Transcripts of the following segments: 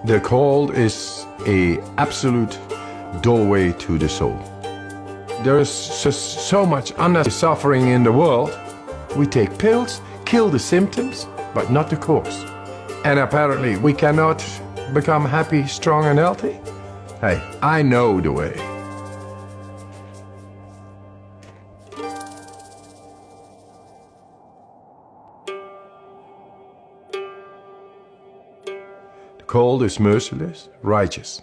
The cold is an absolute doorway to the soul. There's just so much unnecessary suffering in the world. We take pills, kill the symptoms, but not the cause. And apparently we cannot become happy, strong and healthy. Hey, I know the way. The cold is merciless, righteous.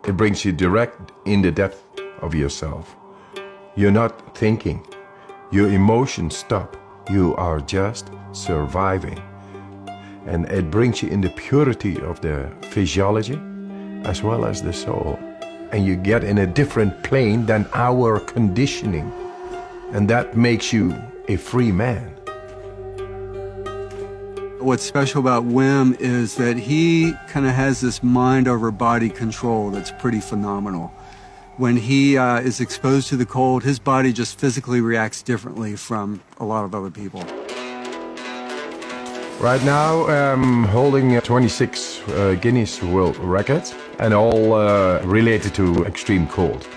It brings you direct in the depth of yourself. You're not thinking. Your emotions stop. You are just surviving. And it brings you in the purity of the physiology as well as the soul. And you get in a different plane than our conditioning. And that makes you a free man. What's special about Wim is that he kind of has this mind over body control that's pretty phenomenal. When he is exposed to the cold, his body just physically reacts differently from a lot of other people. Right now, I'm holding 26 Guinness World Records, and all related to extreme cold.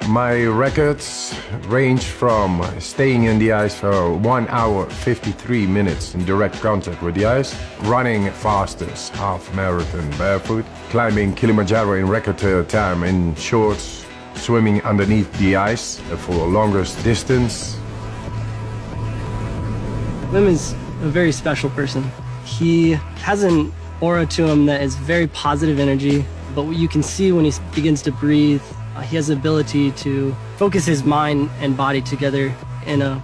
My records range from staying in the ice for 1 hour 53 minutes in direct contact with the ice, running fastest half marathon barefoot, climbing Kilimanjaro in record time in shorts, swimming underneath the ice for longest distance. Wim is a very special person. He has an aura to him that is very positive energy, but what you can see when he begins to breathe, he has the ability to focus his mind and body together in a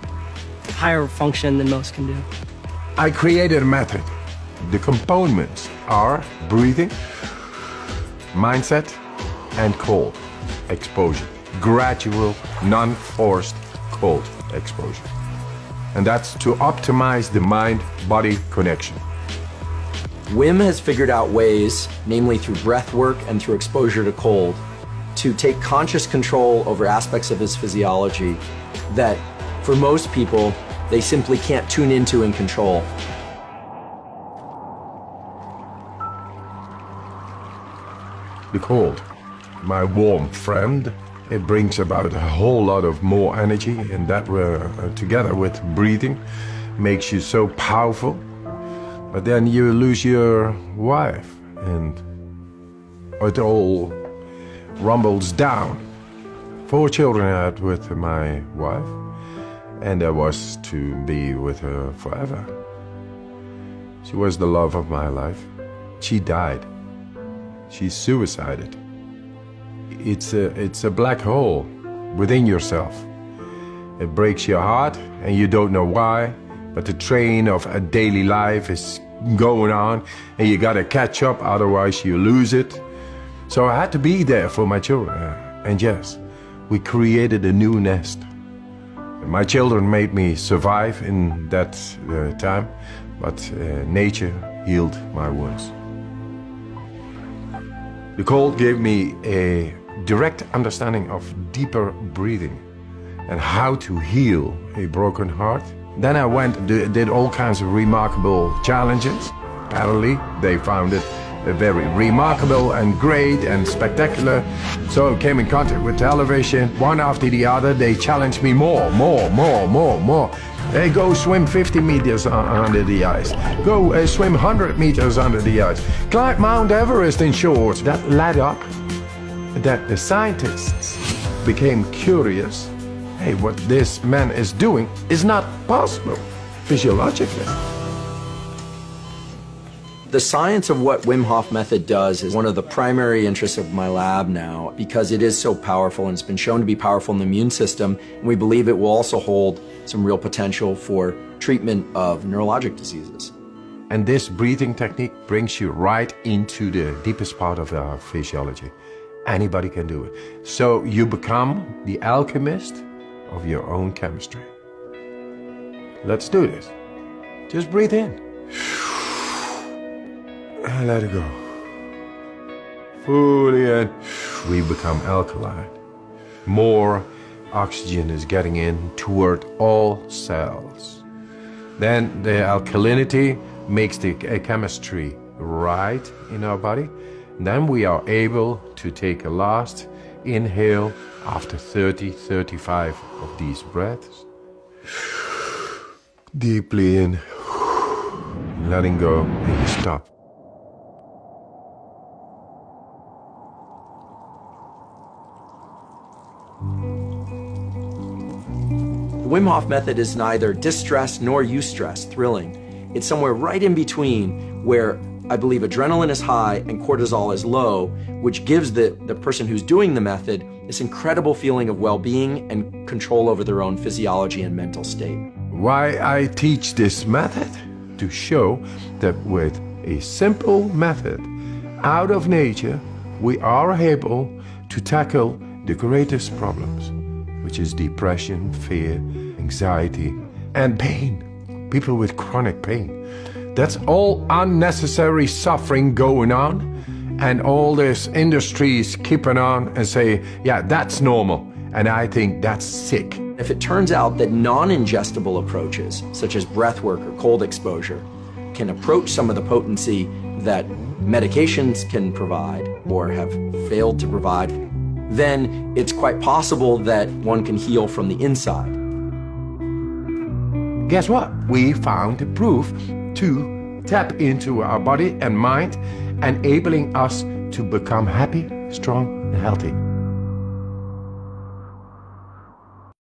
higher function than most can do. I created a method. The components are breathing, mindset, and cold exposure. Gradual, non-forced cold exposure. And that's to optimize the mind-body connection. Wim has figured out ways, namely through breath work and through exposure to cold, to take conscious control over aspects of his physiology that, for most people, they simply can't tune into and control. The cold, my warm friend, it brings about a whole lot of more energy, and that together with breathing makes you so powerful. But then you lose your wife and it all rumbles down. 4 children I had with my wife, and I was to be with her forever. She was the love of my life. She died. She suicided. It's a black hole within yourself. It breaks your heart and you don't know why, but the train of a daily life is going on and you gotta catch up, otherwise you lose it. So I had to be there for my children. And yes, we created a new nest. My children made me survive in that time, but nature healed my wounds. The cold gave me a direct understanding of deeper breathing and how to heal a broken heart. Then I went and did all kinds of remarkable challenges. Apparently, they found it very remarkable and great and spectacular. So I came in contact with television. One after the other, they challenged me more. Hey, go swim 50 meters under the ice. Go swim 100 meters under the ice. Climb Mount Everest in shorts. That led up that the scientists became curious. Hey, what this man is doing is not possible physiologically. The science of what Wim Hof method does is one of the primary interests of my lab now, because it is so powerful and it's been shown to be powerful in the immune system, and we believe it will also hold some real potential for treatment of neurologic diseases. And this breathing technique brings you right into the deepest part of our physiology. Anybody can do it. So you become the alchemist of your own chemistry. Let's do this. Just breathe in. And let it go. Fully in. We become alkaline. More oxygen is getting in toward all cells. Then the alkalinity makes the chemistry right in our body. Then we are able to take a last inhale after 30, 35 of these breaths. Deeply in, letting go, and you stop. The Wim Hof method is neither distress nor eustress, thrilling. It's somewhere right in between where I believe adrenaline is high and cortisol is low, which gives the person who's doing the method this incredible feeling of well-being and control over their own physiology and mental state. Why I teach this method? To show that with a simple method out of nature, we are able to tackle the greatest problems, which is depression, fear, anxiety, and pain. People with chronic pain. That's all unnecessary suffering going on, and all this industries keeping on and say, yeah, that's normal, and I think that's sick. If it turns out that non-ingestible approaches, such as breath work or cold exposure, can approach some of the potency that medications can provide or have failed to provide, then it's quite possible that one can heal from the inside. Guess what? We found the proof to tap into our body and mind, enabling us to become happy, strong, and healthy.